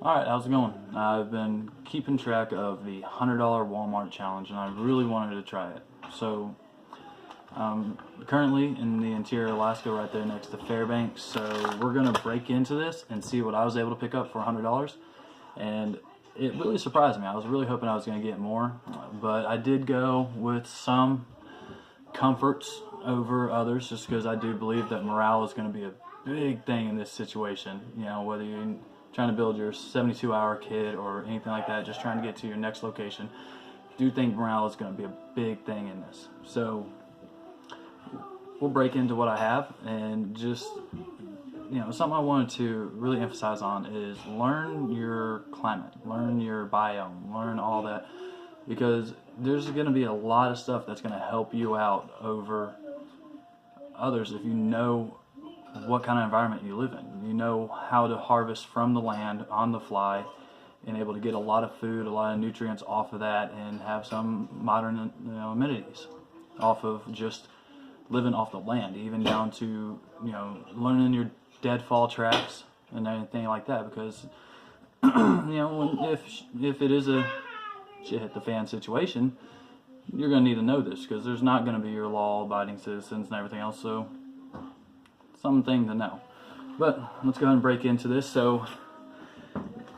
Alright, how's it going? I've been keeping track of the $100 Walmart challenge and I really wanted to try it. So, currently in the interior Alaska right there next to Fairbanks, so we're going to break into this and see what I was able to pick up for $100. And it really surprised me. I was really hoping I was going to get more, but I did go with some comforts over others just because I do believe that morale is going to be a big thing in this situation. You know, whether you're trying to build your 72-hour kit or anything like that, just trying to get to your next location, I do think morale is going to be a big thing in this. So we'll break into what I have, and just, something I wanted to really emphasize on is learn your climate, learn your biome, learn all that, because there's going to be a lot of stuff that's going to help you out over others if you know what kind of environment you live in. You know how to harvest from the land on the fly and able to get a lot of food, a lot of nutrients off of that, and have some modern amenities off of just living off the land, even down to learning your deadfall traps and anything like that. Because if it is a shit hit the fan situation, you're going to need to know this, because there's not going to be your law-abiding citizens and everything else. So something to know. But let's go ahead and break into this. So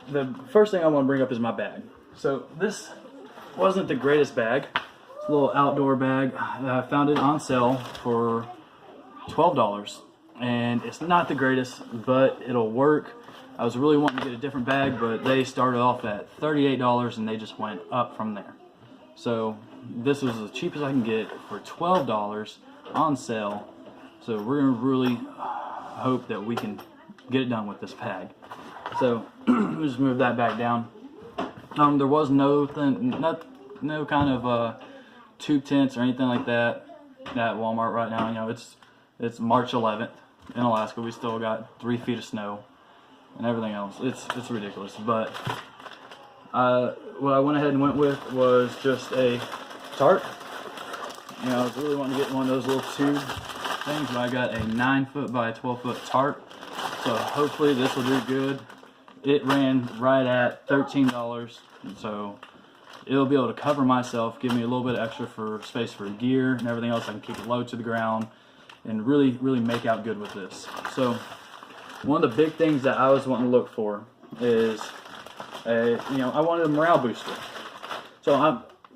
the first thing I want to bring up is my bag. So this wasn't the greatest bag. It's a little outdoor bag. I found it on sale for $12, and it's not the greatest, but it'll work. I was really wanting to get a different bag, but they started off at $38 and they just went up from there. So this was as cheap as I can get for $12 on sale. So we're going to really hope that we can get it done with this bag. So we'll just move that back down. There was no kind of tube tents or anything like that at Walmart right now. It's March 11th in Alaska. We still got 3 feet of snow and everything else. It's ridiculous. But what I went ahead and went with was just a tarp. I was really wanting to get one of those little tube things, but I got a 9-foot by 12-foot tarp, so hopefully this will do good. It ran right at $13, so it'll be able to cover myself, give me a little bit extra for space for gear and everything else. I can keep it low to the ground and really make out good with this. So one of the big things that I was wanting to look for is I wanted a morale booster. So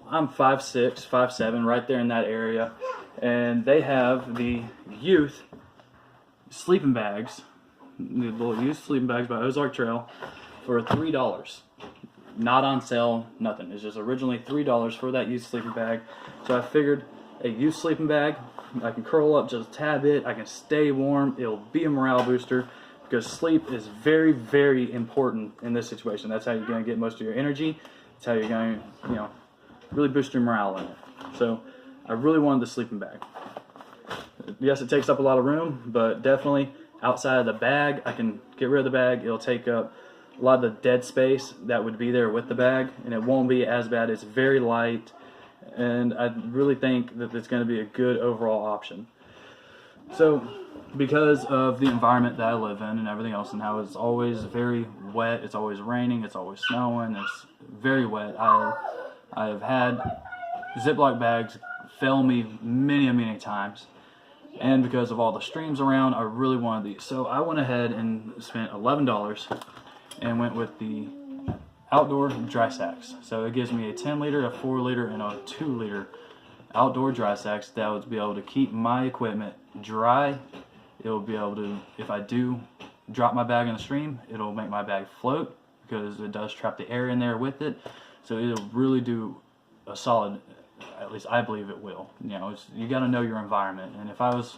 I'm 5'6", 5'7", right there in that area. And they have the youth sleeping bags, the little youth sleeping bags by Ozark Trail, for $3. Not on sale, nothing. It's just originally $3 for that youth sleeping bag. So I figured a youth sleeping bag, I can curl up just a tad bit, I can stay warm, it'll be a morale booster, because sleep is very, very important in this situation. That's how you're going to get most of your energy. That's how you're going to, really boost your morale in it. So I really wanted the sleeping bag. Yes, it takes up a lot of room, but definitely outside of the bag, I can get rid of the bag. It'll take up a lot of the dead space that would be there with the bag, and it won't be as bad. It's very light, and I really think that it's going to be a good overall option. So because of the environment that I live in and everything else, and how it's always very wet, it's always raining, it's always snowing, it's very wet, I have had Ziploc bags fail me many times, and because of all the streams around, I really wanted these. So I went ahead and spent $11 and went with the outdoor dry sacks. So it gives me a 10-liter, a 4-liter, and a 2-liter outdoor dry sacks that would be able to keep my equipment dry. It'll be able to, if I do drop my bag in the stream, it'll make my bag float, because it does trap the air in there with it. So it'll really do a solid, at least I believe it will. You got to know your environment. And if I was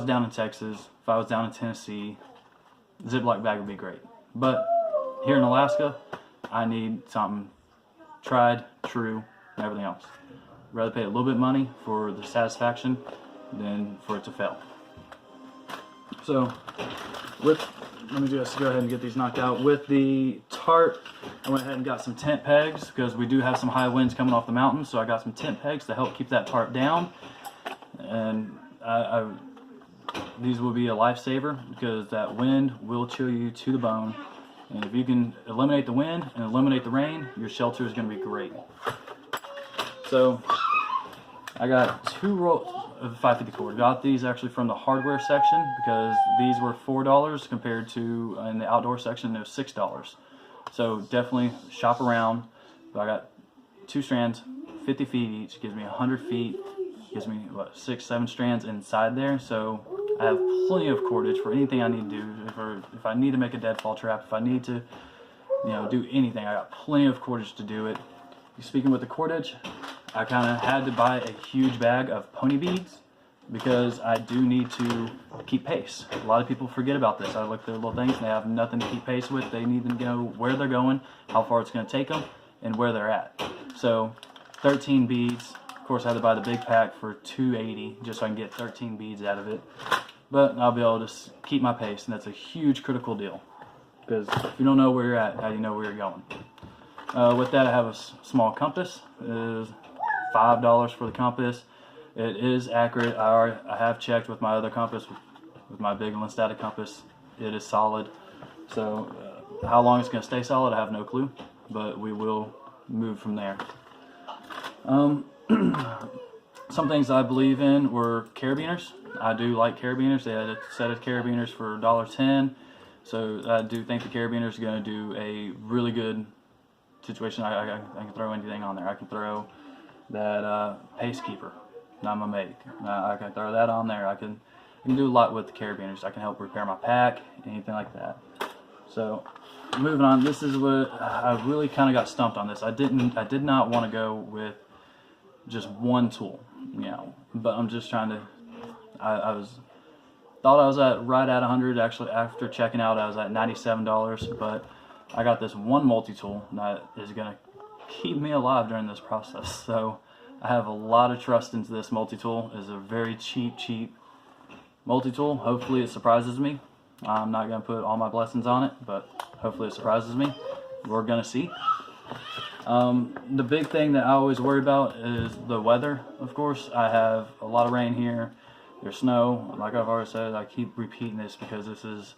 down in Texas, if I was down in Tennessee, Ziploc bag would be great. But here in Alaska, I need something tried, true, and everything else. I'd rather pay a little bit of money for the satisfaction than for it to fail. So let me just go ahead and get these knocked out. With the tarp, I went ahead and got some tent pegs, because we do have some high winds coming off the mountain, so I got some tent pegs to help keep that tarp down. And these will be a lifesaver, because that wind will chill you to the bone. And if you can eliminate the wind and eliminate the rain, your shelter is going to be great. So I got 2 rolls of 550 cord. Got these actually from the hardware section because these were $4 compared to in the outdoor section it was $6. So definitely shop around. But I got 2 strands, 50 feet each, gives me 100 feet, gives me what, 6-7 strands inside there. So I have plenty of cordage for anything I need to do. If I need to make a deadfall trap, if I need to, do anything, I got plenty of cordage to do it. Speaking with the cordage, I kind of had to buy a huge bag of pony beads because I do need to keep pace. A lot of people forget about this. I look at their little things and they have nothing to keep pace with. They need to know where they're going, how far it's going to take them, and where they're at. So 13 beads. Of course, I had to buy the big pack for $2.80 just so I can get 13 beads out of it. But I'll be able to keep my pace, and that's a huge critical deal. Because if you don't know where you're at, how do you know where you're going? With that, I have a small compass. It is $5 for the compass. It is accurate. I have checked with my other compass, with my big Linstatic compass. It is solid. So how long it's going to stay solid, I have no clue. But we will move from there. Some things I believe in were carabiners. I do like carabiners. They had a set of carabiners for $1.10. So I do think the carabiner is going to do a really good situation. I can throw anything on there. I can throw that pace keeper, not my make. I can throw that on there. I can do a lot with the carabiners. I can help repair my pack, anything like that. So moving on, this is what I really kind of got stumped on this. I did not want to go with just one tool, but I'm just trying to. Thought I was right at 100. Actually, after checking out, I was at $97. But I got this one multi-tool that is gonna keep me alive during this process. So I have a lot of trust into this multi-tool. It's a very cheap multi-tool. Hopefully it surprises me. I'm not gonna put all my blessings on it, but hopefully it surprises me. We're gonna see. The big thing that I always worry about is the weather. Of course, I have a lot of rain here. There's snow. Like I've already said, I keep repeating this because this is,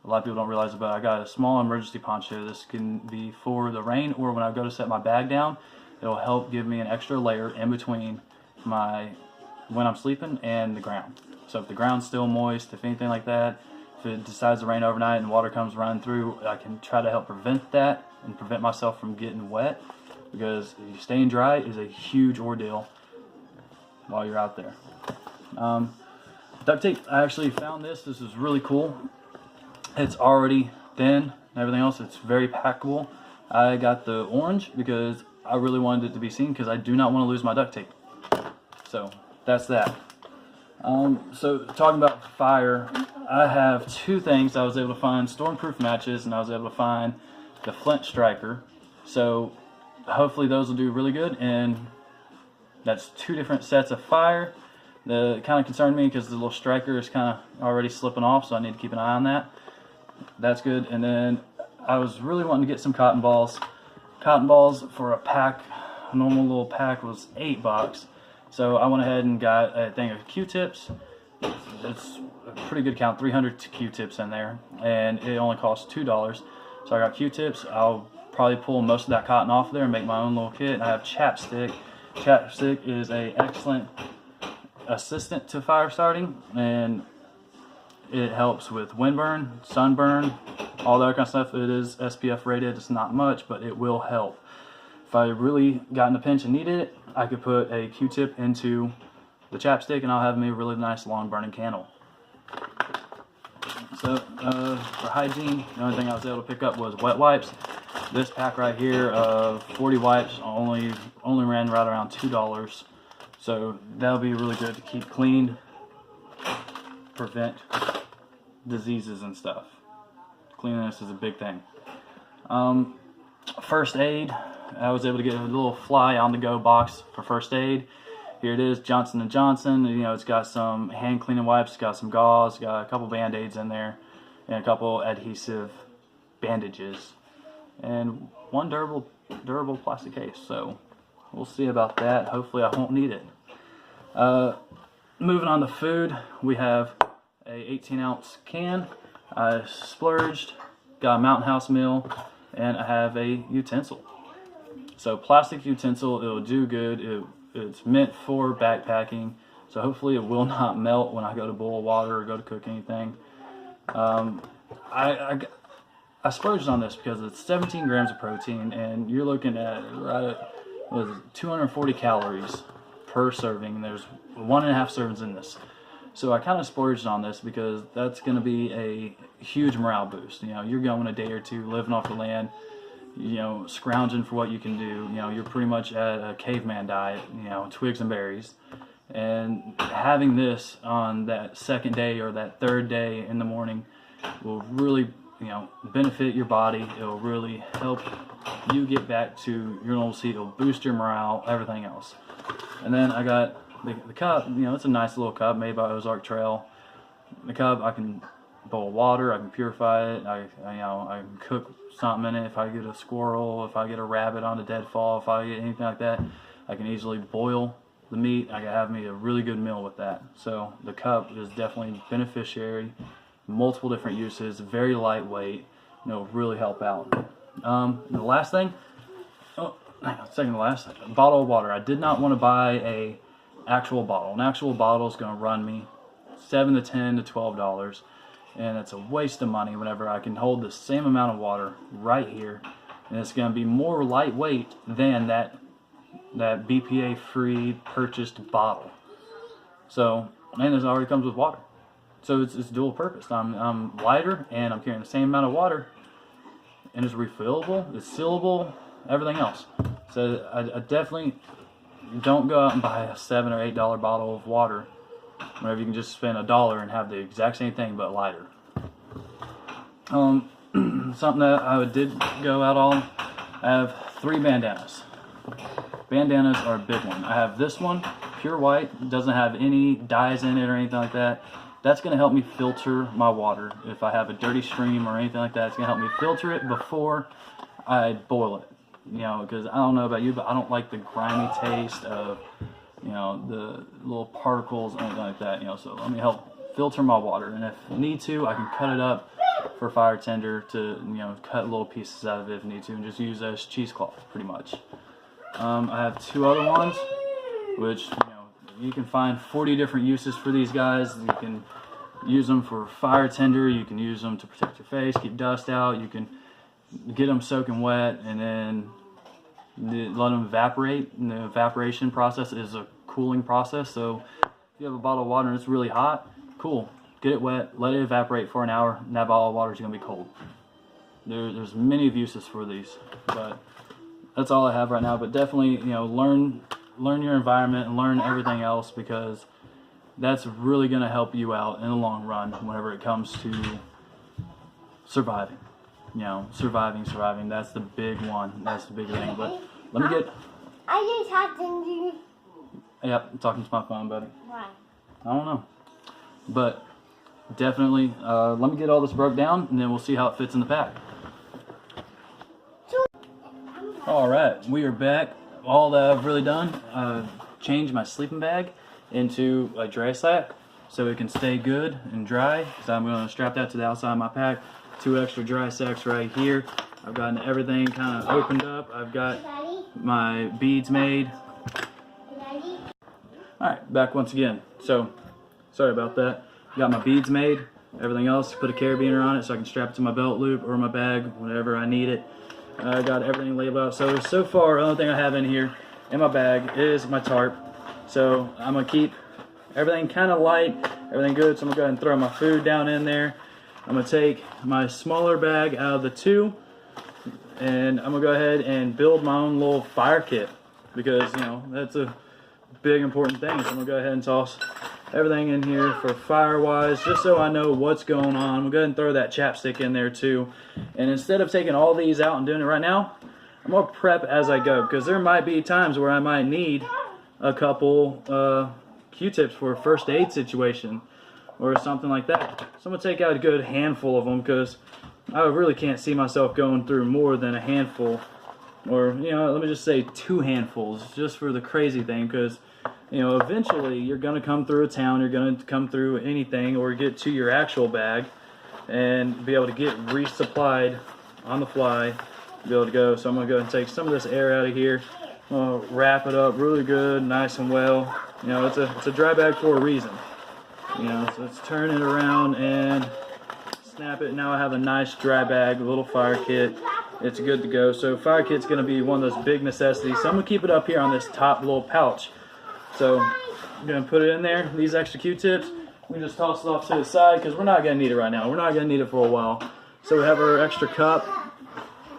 a lot of people don't realize it, but I got a small emergency poncho. This can be for the rain, or when I go to set my bag down, it'll help give me an extra layer in between when I'm sleeping and the ground. So if the ground's still moist, if anything like that, if it decides to rain overnight and water comes running through, I can try to help prevent that and prevent myself from getting wet, because staying dry is a huge ordeal while you're out there. Duct tape, I actually found this. This is really cool. It's already thin and everything else. It's very packable. I got the orange because I really wanted it to be seen, because I do not want to lose my duct tape. So that's that. So talking about fire, I have 2 things. I was able to find stormproof matches, and I was able to find the flint striker. So hopefully those will do really good, and that's 2 different sets of fire. That kind of concerned me because the little striker is kind of already slipping off, so I need to keep an eye on that. That's good. And then I was really wanting to get some cotton balls. Cotton balls for a pack, a normal little pack, was $8. So I went ahead and got a thing of Q-tips. It's a pretty good count, 300 Q-tips in there, and it only costs $2. So I got Q-tips. I'll probably pull most of that cotton off there and make my own little kit. And I have chapstick. Chapstick is an excellent assistant to fire starting, and it helps with windburn, sunburn, all that kind of stuff. It is SPF rated. It's not much, but it will help. If I really got in a pinch and needed it, I could put a Q-tip into the chapstick and I'll have me a really nice long burning candle. So for hygiene, the only thing I was able to pick up was wet wipes. This pack right here of 40 wipes only ran right around $2. So that'll be really good to keep clean, prevent diseases and stuff. Cleanliness is a big thing. First aid, I was able to get a little fly on the go box for first aid. Here it is, Johnson & Johnson. It's got some hand cleaning wipes, got some gauze, got a couple band-aids in there, and a couple adhesive bandages, and one durable plastic case. So we'll see about that. Hopefully I won't need it. Moving on to food, we have a 18-ounce can. I splurged got a Mountain House mill, and I have a utensil. So plastic utensil, it'll do good. It's meant for backpacking, so hopefully it will not melt when I go to boil water or go to cook anything. I splurged on this because it's 17 grams of protein, and you're looking at what is it, 240 calories per serving, and there's 1.5 servings in this. So I kind of splurged on this because that's going to be a huge morale boost. You know, you're going a day or two living off the land, you know, scrounging for what you can do. You know, you're pretty much at a caveman diet, you know, twigs and berries. And having this on that second day or that third day in the morning will really, you know, benefit your body. It'll really help you get back to your normal seat. It'll boost your morale, everything else. And then I got the cup. You know, it's a nice little cup made by Ozark Trail. The cup, I can boil water, I can purify it, I can cook something in it. If I get a squirrel, if I get a rabbit on a deadfall, if I get anything like that, I can easily boil the meat. I can have me a really good meal with that. So the cup is definitely beneficiary, multiple different uses, very lightweight, you know, really help out. And the last thing, second to last, bottle of water. I did not want to buy a actual bottle. An actual bottle is going to run me $7 to $10 to $12, and it's a waste of money whenever I can hold the same amount of water right here, and it's going to be more lightweight than that BPA free purchased bottle. So, and it already comes with water, so it's dual purpose. I'm lighter, and I'm carrying the same amount of water, and it's refillable, it's sealable, everything else. So I definitely don't go out and buy a $7 or $8 bottle of water whenever you can just spend $1 and have the exact same thing but lighter. Something that I did go out on, I have 3 bandanas. Bandanas are a big one. I have this one, pure white, doesn't have any dyes in it or anything like that. That's going to help me filter my water. If I have a dirty stream or anything like that, it's going to help me filter it before I boil it. You know, because I don't know about you, but I don't like the grimy taste of, you know, the little particles or anything like that. You know, so let me help filter my water, and if need to, I can cut it up for fire tender to, you know, cut little pieces out of it if need to, and just use as cheesecloth pretty much. I have 2 other ones, which, you know, you can find 40 different uses for these guys. You can use them for fire tender. You can use them to protect your face, keep dust out. You can get them soaking wet and then let them evaporate. And the evaporation process is a cooling process. So if you have a bottle of water and it's really hot, cool, get it wet, let it evaporate for an hour, and that bottle of water is going to be cold. There's many uses for these, but that's all I have right now. But definitely, you know, learn your environment and learn everything else, because that's really going to help you out in the long run whenever it comes to surviving. You know, surviving, that's the big one. That's the big thing. But let me get... Are you talking to you? Yep, I'm talking to my phone, buddy. Why? I don't know. But definitely, let me get all this broke down, and then we'll see how it fits in the pack. Alright, we are back. All that I've really done, changed my sleeping bag into a dry sack so it can stay good and dry. So I'm going to strap that to the outside of my pack. 2 extra dry sacks right here. I've gotten everything kind of opened up. I've got my beads made. Alright, back once again. So, sorry about that. Got my beads made. Everything else, put a carabiner on it so I can strap it to my belt loop or my bag whenever I need it. I got everything labeled out. So far, the only thing I have in here in my bag is my tarp. So I'm going to keep everything kind of light, everything good. So I'm going to go ahead and throw my food down in there. I'm going to take my smaller bag out of the 2, and I'm going to go ahead and build my own little fire kit, because, you know, that's a big important thing. So I'm going to go ahead and toss everything in here for fire-wise, just so I know what's going on. I'm going to go ahead and throw that chapstick in there too. And instead of taking all these out and doing it right now, I'm going to prep as I go, because there might be times where I might need a couple Q-tips for a first aid situation or something like that. So I'm going to take out a good handful of them, because I really can't see myself going through more than a handful, or, you know, let me just say 2 handfuls, just for the crazy thing, because, you know, eventually you're going to come through a town, you're going to come through anything, or get to your actual bag, and be able to get resupplied on the fly, be able to go. So I'm gonna go and take some of this air out of here. I'm gonna wrap it up really good, nice and well. You know, it's a dry bag for a reason. You know, so let's turn it around and snap it. Now I have a nice dry bag, a little fire kit. It's good to go. So fire kit's gonna be one of those big necessities. So I'm gonna keep it up here on this top little pouch. So I'm gonna put it in there. These extra Q-tips, we just toss it off to the side because we're not gonna need it right now. We're not gonna need it for a while. So we have our extra cup.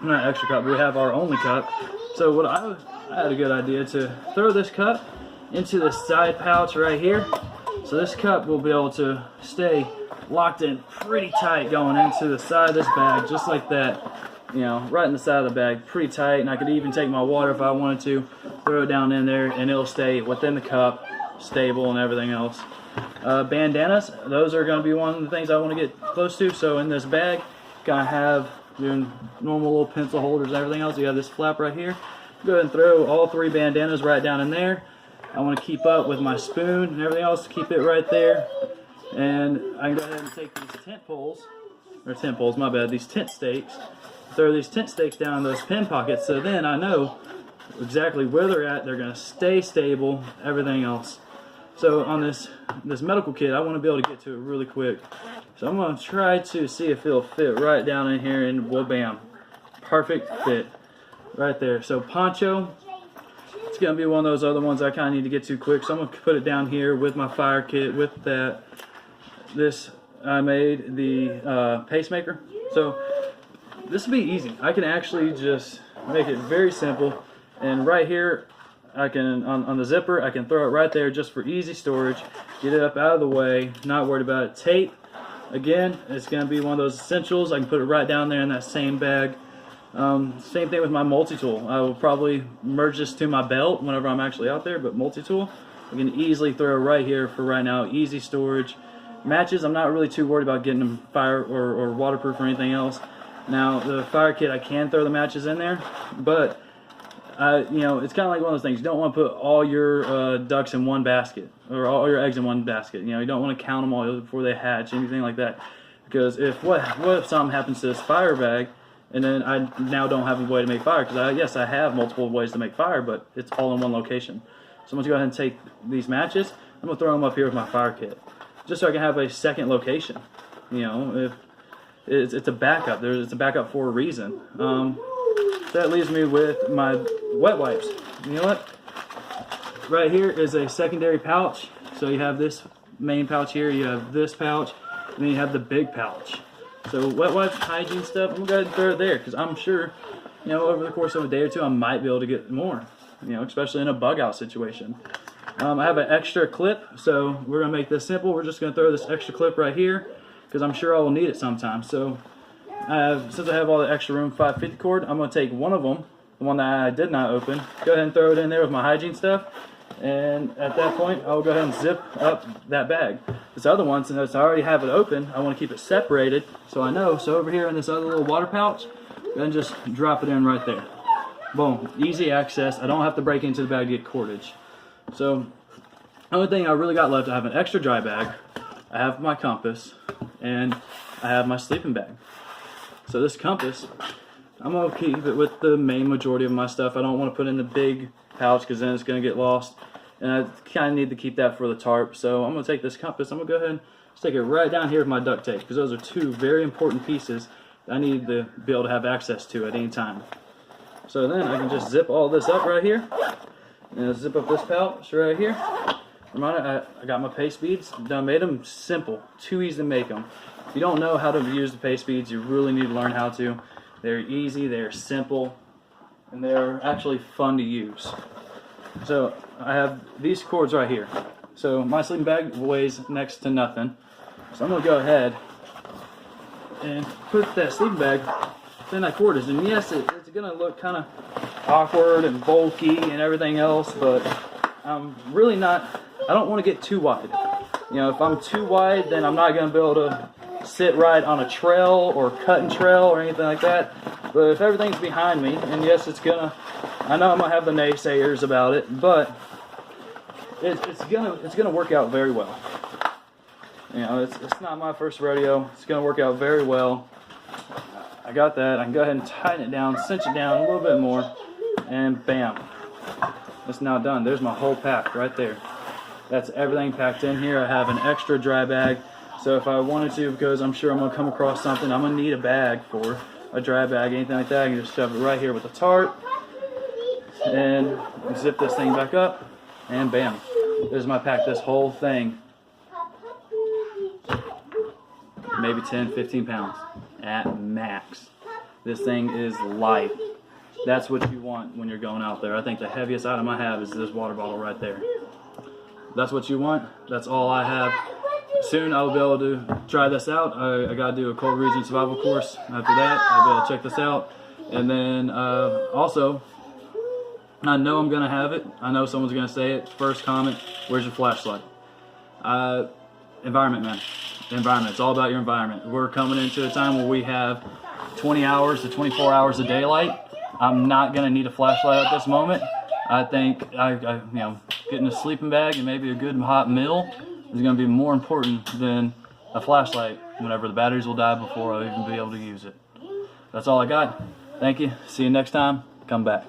Not extra cup, but we have our only cup. So what I had a good idea to throw this cup into the side pouch right here. So this cup will be able to stay locked in pretty tight going into the side of this bag, just like that. You know, right in the side of the bag, pretty tight. And I could even take my water if I wanted to, throw it down in there, and it'll stay within the cup, stable and everything else. Bandanas, those are going to be one of the things I want to get close to. So in this bag, gonna have your normal little pencil holders and everything else. You have this flap right here. Go ahead and throw all 3 bandanas right down in there. I want to keep up with my spoon and everything else, keep it right there. And I can go ahead and take these these tent stakes, throw these tent stakes down in those pin pockets, so then I know exactly where they're at. They're going to stay stable, everything else. So on this medical kit, I want to be able to get to it really quick. So I'm going to try to see if it'll fit right down in here, and well, bam, perfect fit right there. So poncho, it's going to be one of those other ones I kind of need to get to quick. So I'm going to put it down here with my fire kit, with that. This, I made the pacemaker. So this will be easy. I can actually just make it very simple. And right here, I can, on the zipper, I can throw it right there just for easy storage. Get it up out of the way, not worried about it. Tape, again, it's going to be one of those essentials. I can put it right down there in that same bag. Same thing with my multi-tool. I will probably merge this to my belt whenever I'm actually out there, but multi-tool, I can easily throw right here for right now, easy storage. Matches, I'm not really too worried about getting them fire or waterproof or anything else. Now, the fire kit, I can throw the matches in there, but you know, it's kind of like one of those things. You don't want to put all your ducks in one basket, or all your eggs in one basket. You know, you don't want to count them all before they hatch, anything like that. Because what if something happens to this fire bag, and then I now don't have a way to make fire? Because yes, I have multiple ways to make fire, but it's all in one location. So I'm going to go ahead and take these matches. I'm going to throw them up here with my fire kit, just so I can have a second location. You know, if it's a backup. It's a backup for a reason. That leaves me with my wet wipes. You know what? Right here is a secondary pouch. So you have this main pouch here, you have this pouch, and then you have the big pouch. So wet wipes, hygiene stuff, I'm going to go ahead and throw it there, because I'm sure, you know, over the course of a day or two, I might be able to get more, you know, especially in a bug out situation. I have an extra clip, so we're going to make this simple. We're just going to throw this extra clip right here, because I'm sure I will need it sometime. So since I have all the extra room 550 cord, I'm going to take one of them, the one that I did not open, go ahead and throw it in there with my hygiene stuff, and at that point I'll go ahead and zip up that bag. This other one, since I already have it open, I want to keep it separated so I know. So over here in this other little water pouch, then just drop it in right there. Boom, easy access. I don't have to break into the bag to get cordage. So the only thing I really got left, I have an extra dry bag, I have my compass, and I have my sleeping bag. So this compass, I'm going to keep it with the main majority of my stuff. I don't want to put in the big pouch because then it's going to get lost. And I kind of need to keep that for the tarp. So I'm going to take this compass, I'm going to go ahead and stick it right down here with my duct tape, because those are 2 very important pieces that I need to be able to have access to at any time. So then I can just zip all this up right here. And zip up this pouch right here. Reminder, I got my paste beads. Done made them simple. Too easy to make them. If you don't know how to use the paste beads, you really need to learn how to. They're easy, they're simple, and they're actually fun to use. So I have these cords right here. So my sleeping bag weighs next to nothing. So I'm going to go ahead and put that sleeping bag in that cord is. And yes, it's going to look kind of awkward and bulky and everything else, but I'm really not, I don't want to get too wide. You know, if I'm too wide, then I'm not going to be able to sit right on a trail or cutting trail or anything like that. But if everything's behind me, and yes, it's gonna, I know I'm gonna have the naysayers about it, but it's gonna work out very well. You know, it's not my first rodeo. It's gonna work out very well. I got that. I can go ahead and tighten it down, cinch it down a little bit more, and bam. It's now done. There's my whole pack right there. That's everything packed in here. I have an extra dry bag. So if I wanted to, because I'm sure I'm gonna come across something, I'm gonna need a bag for a dry bag, anything like that. I can just shove it right here with the tarp and zip this thing back up, and bam. There's my pack. This whole thing, maybe 10, 15 pounds at max. This thing is light. That's what you want when you're going out there. I think the heaviest item I have is this water bottle right there. That's what you want. That's all I have. Soon I will be able to try this out. I got to do a cold region survival course. After that, I'll be able to check this out. And then also, I know I'm going to have it. I know someone's going to say it. First comment, where's your flashlight? Environment, man. Environment. It's all about your environment. We're coming into a time where we have 20 hours to 24 hours of daylight. I'm not going to need a flashlight at this moment. I think you know, getting a sleeping bag and maybe a good hot meal is going to be more important than a flashlight whenever the batteries will die before I'll even be able to use it. That's all I got. Thank you. See you next time. Come back.